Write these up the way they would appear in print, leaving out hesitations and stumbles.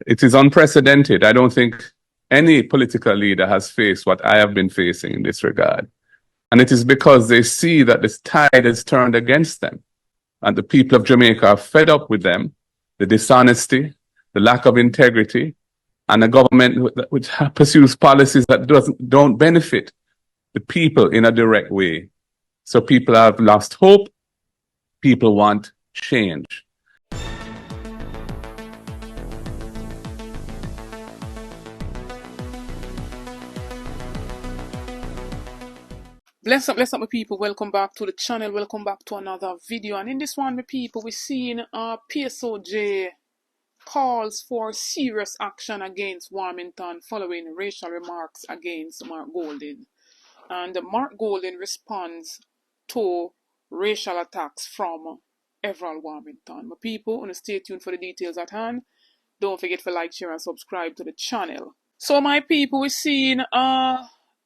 it is unprecedented. I don't think any political leader has faced what I have been facing in this regard. And it is because they see that this tide has turned against them. And the people of Jamaica are fed up with them, the dishonesty, the lack of integrity, and a government which pursues policies that don't benefit the people in a direct way. So people have lost hope. People want change. Bless up my people, welcome back to the channel, welcome back to another video. And in this one, my people, we're seeing PSOJ calls for serious action against Warmington following racial remarks against Mark Golding. And Mark Golding responds to racial attacks from Everal Warmington. My people, stay tuned for the details at hand. Don't forget to like, share and subscribe to the channel. So my people, we're seeing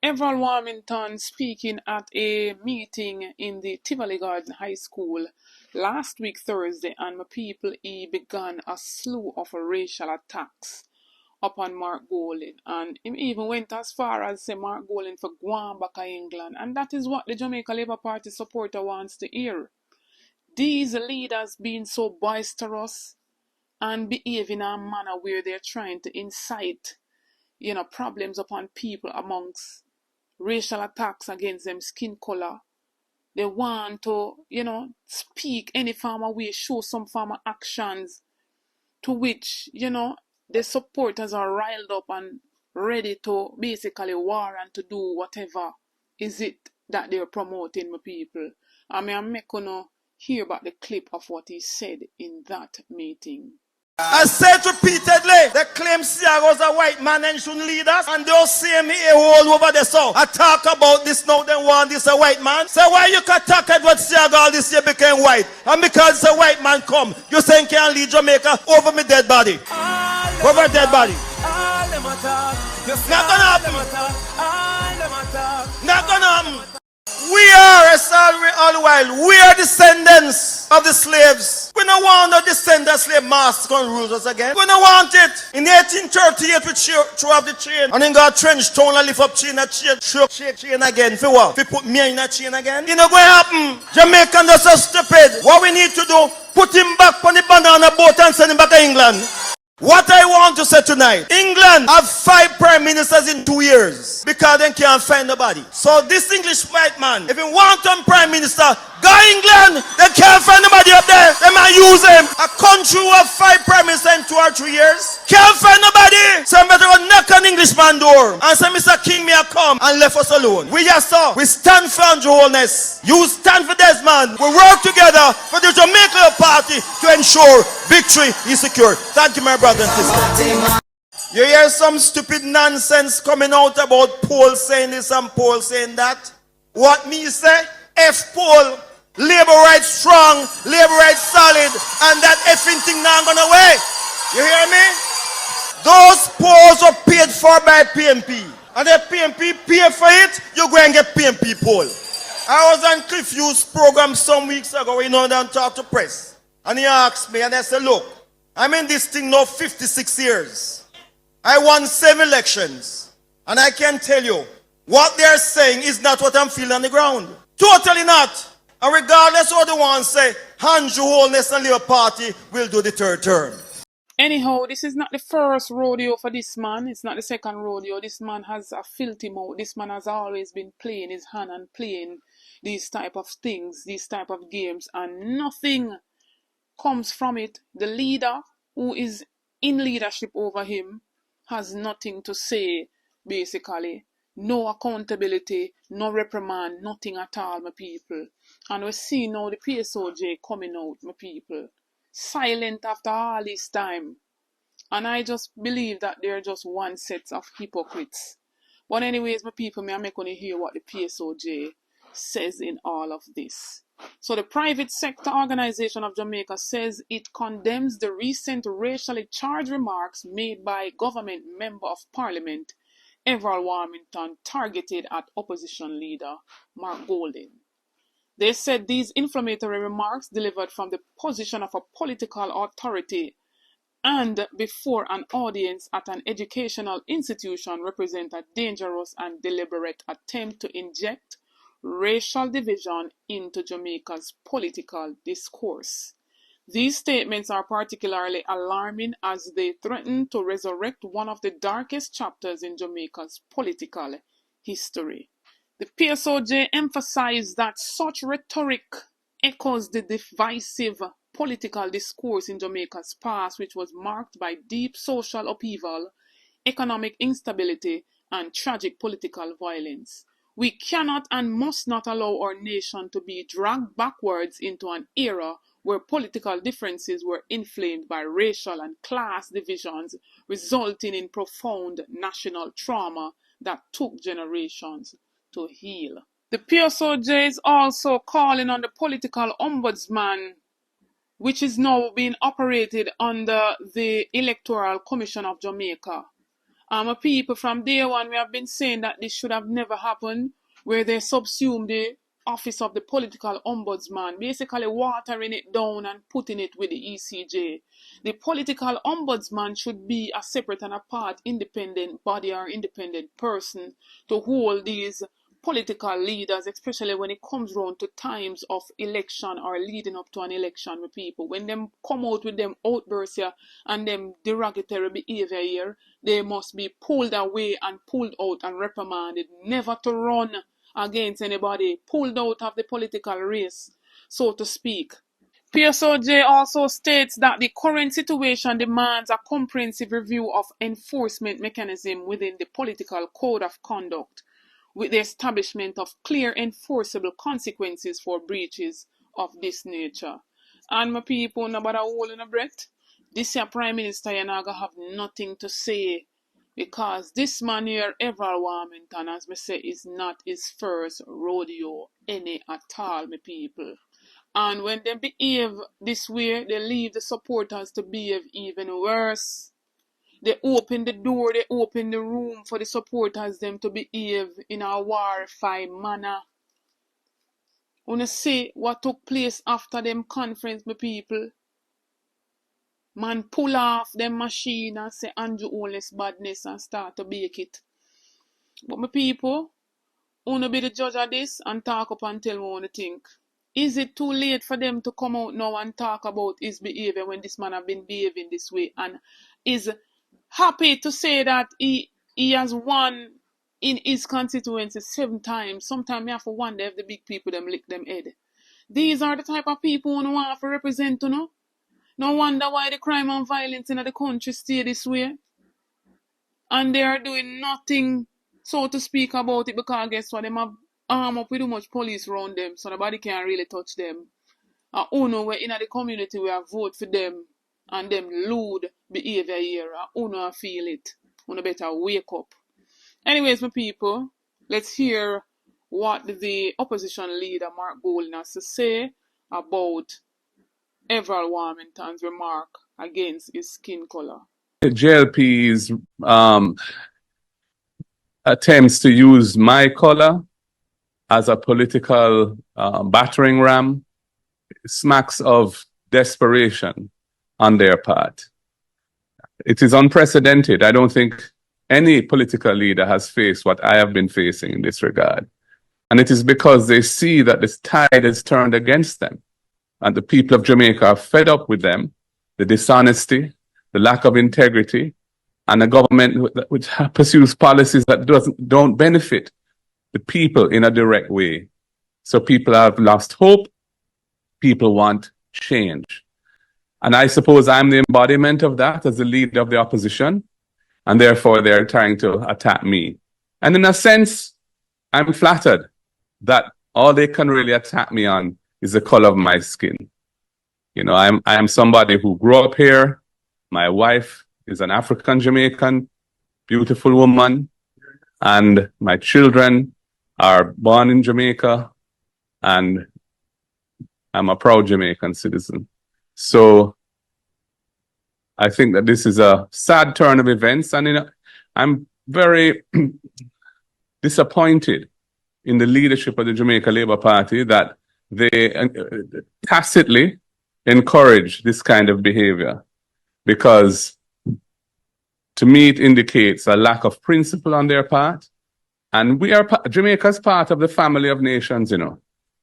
Everal Warmington speaking at a meeting in the Tivoli Garden High School last week Thursday, and my people, he began a slew of racial attacks upon Mark Golding, and he even went as far as say Mark Golding for going back to England, and that is what the Jamaica Labour Party supporter wants to hear. These leaders being so boisterous and behaving in a manner where they're trying to incite, problems upon people amongst racial attacks against them skin color. They want to, speak any form of way, show some form of actions to which, the supporters are riled up and ready to basically war and to do whatever is it that they're promoting, my people. I'm gonna hear about the clip of what he said in that meeting. I said repeatedly, they claim Siago's a white man and shouldn't lead us, and they'll see me all over the south. I talk about this now, they want this a white man. So why you can talk at what Siago all this year became white? And because a white man come, you saying can't lead Jamaica over me dead body. Over dead body. Not gonna happen. Not gonna happen. We are, as all the while, we are descendants of the slaves. We don't want the descendant slave masters to rule us again. We don't want it. In 1838, we threw off the chain. And then got trench town and lift up chain and chain again. For what? For put me in a chain again? It's not going to happen. Jamaicans are so stupid. What we need to do, put him back on the banana boat and send him back to England. What I want to say tonight, England have 5 prime ministers in 2 years because they can't find nobody. So this English white man, if he wants a prime minister, go England, they can't find nobody up there. They might use him. A country of 5 prime ministers in 2 or 3 years, can't find nobody. So I better go knock on Englishman door and say, Mr. King, may I come, and left us alone. We just saw, we stand for Holness. You stand for Desmond. We work together for the Jamaica Party to ensure victory is secure. Thank you, my brother and sister. You hear some stupid nonsense coming out about Paul saying this and Paul saying that. What me say? F Paul, labor rights strong, labor rights solid, and that effing thing not gonna away. You hear me? Those polls are paid for by PMP. And if PMP pay for it, you go and get PMP poll. I was on Cliff Hughes' program some weeks ago, and talk to press. And he asked me, and I said, look, I'm in this thing now 56 years. I won 7 elections. And I can tell you, what they're saying is not what I'm feeling on the ground. Totally not. And regardless of what they want to say, Andrew Holness and Labour Party will do the 3rd term. Anyhow, this is not the first rodeo for this man. It's not the second rodeo. This man has a filthy mouth. This man has always been playing his hand and playing these type of things, these type of games, and nothing comes from it. The leader who is in leadership over him has nothing to say, basically. No accountability, no reprimand, nothing at all, my people. And we see now the PSOJ coming out, my people. Silent after all this time. And I just believe that they're just one set of hypocrites. But anyways, my people, I'm going to hear what the PSOJ says in all of this. So the private sector organization of Jamaica says it condemns the recent racially charged remarks made by government member of parliament Everal Warmington targeted at opposition leader Mark Golding. They said these inflammatory remarks delivered from the position of a political authority and before an audience at an educational institution represent a dangerous and deliberate attempt to inject racial division into Jamaica's political discourse. These statements are particularly alarming as they threaten to resurrect one of the darkest chapters in Jamaica's political history. The PSOJ emphasized that such rhetoric echoes the divisive political discourse in Jamaica's past, which was marked by deep social upheaval, economic instability, and tragic political violence. We cannot and must not allow our nation to be dragged backwards into an era where political differences were inflamed by racial and class divisions, resulting in profound national trauma that took generations to heal. The PSOJ is also calling on the political ombudsman, which is now being operated under the Electoral Commission of Jamaica. People, from day one, we have been saying that this should have never happened, where they subsume the office of the political ombudsman, basically watering it down and putting it with the ECJ. The political ombudsman should be a separate and apart independent body or independent person to hold these political leaders, especially when it comes round to times of election or leading up to an election with people. When them come out with them outbursts here and them derogatory behavior here, they must be pulled away and pulled out and reprimanded, never to run against anybody, pulled out of the political race, so to speak. PSOJ also states that the current situation demands a comprehensive review of enforcement mechanism within the political code of conduct, with the establishment of clear enforceable consequences for breaches of this nature. And my people, no matter holding a breath, this year Prime Minister Yanaga have nothing to say, because this man here, Everal Warmington, as me say, is not his first rodeo any at all, my people. And when they behave this way, they leave the supporters to behave even worse. They open the door, they open the room for the supporters them to behave in a war-fight manner. Wanna see what took place after them conference, my people? Man pull off them machine and say Andrew Holness badness and start to bake it. But my people, wanna be the judge of this and talk up and tell me what you think. Is it too late for them to come out now and talk about his behavior when this man have been behaving this way, and is happy to say that he has won in his constituency 7 times? Sometimes you have to wonder if the big people them lick them head. These are the type of people who want to represent, you know. No wonder why the crime and violence in the country stay this way. And they are doing nothing, so to speak, about it, because guess what? Them have arm up with too much police around them, so nobody can really touch them. And who know we're in the community, we have vote for them and them lewd behavior here. And who know feel it. Who know better wake up. Anyways, my people, let's hear what the opposition leader Mark Golden has to say about Everal Warmington's remark against his skin color. The JLP's attempts to use my color as a political battering ram smacks of desperation on their part. It is unprecedented. I don't think any political leader has faced what I have been facing in this regard. And it is because they see that this tide has turned against them. And the people of Jamaica are fed up with them, the dishonesty, the lack of integrity, and a government which pursues policies that don't benefit the people in a direct way. So people have lost hope. People want change. And I suppose I'm the embodiment of that as the leader of the opposition. And therefore, they're trying to attack me. And in a sense, I'm flattered that all they can really attack me on is the color of my skin. You know, I am somebody who grew up here. My wife is an African Jamaican, beautiful woman. And my children are born in Jamaica. And I'm a proud Jamaican citizen. So I think that this is a sad turn of events. And I'm very disappointed in the leadership of the Jamaica Labour Party that they tacitly encourage this kind of behavior. because to me it indicates a lack of principle on their part. And Jamaica's part of the family of nations, you know.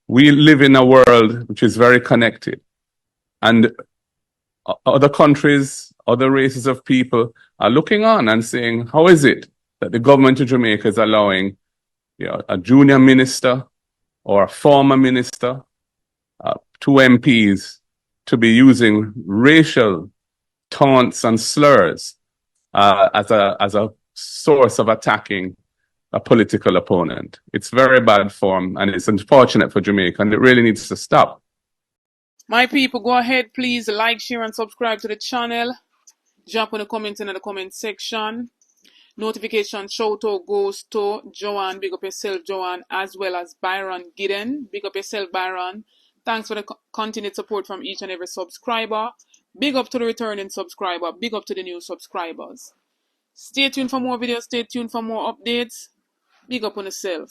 We live in a world which is very connected. And other countries, other races of people are looking on and saying, how is it that the government of Jamaica is allowing, you know, a junior minister or a former minister, 2 MPs, to be using racial taunts and slurs as a source of attacking a political opponent? It's very bad form, and it's unfortunate for Jamaica, and it really needs to stop. My people, go ahead, please like, share, and subscribe to the channel. Drop in the comments in the comment section. Notification shout out goes to Joanne, big up yourself, Joanne, as well as Byron Gidden. Big up yourself, Byron. Thanks for the continued support from each and every subscriber. Big up to the returning subscriber. Big up to the new subscribers. Stay tuned for more videos. Stay tuned for more updates. Big up on yourself.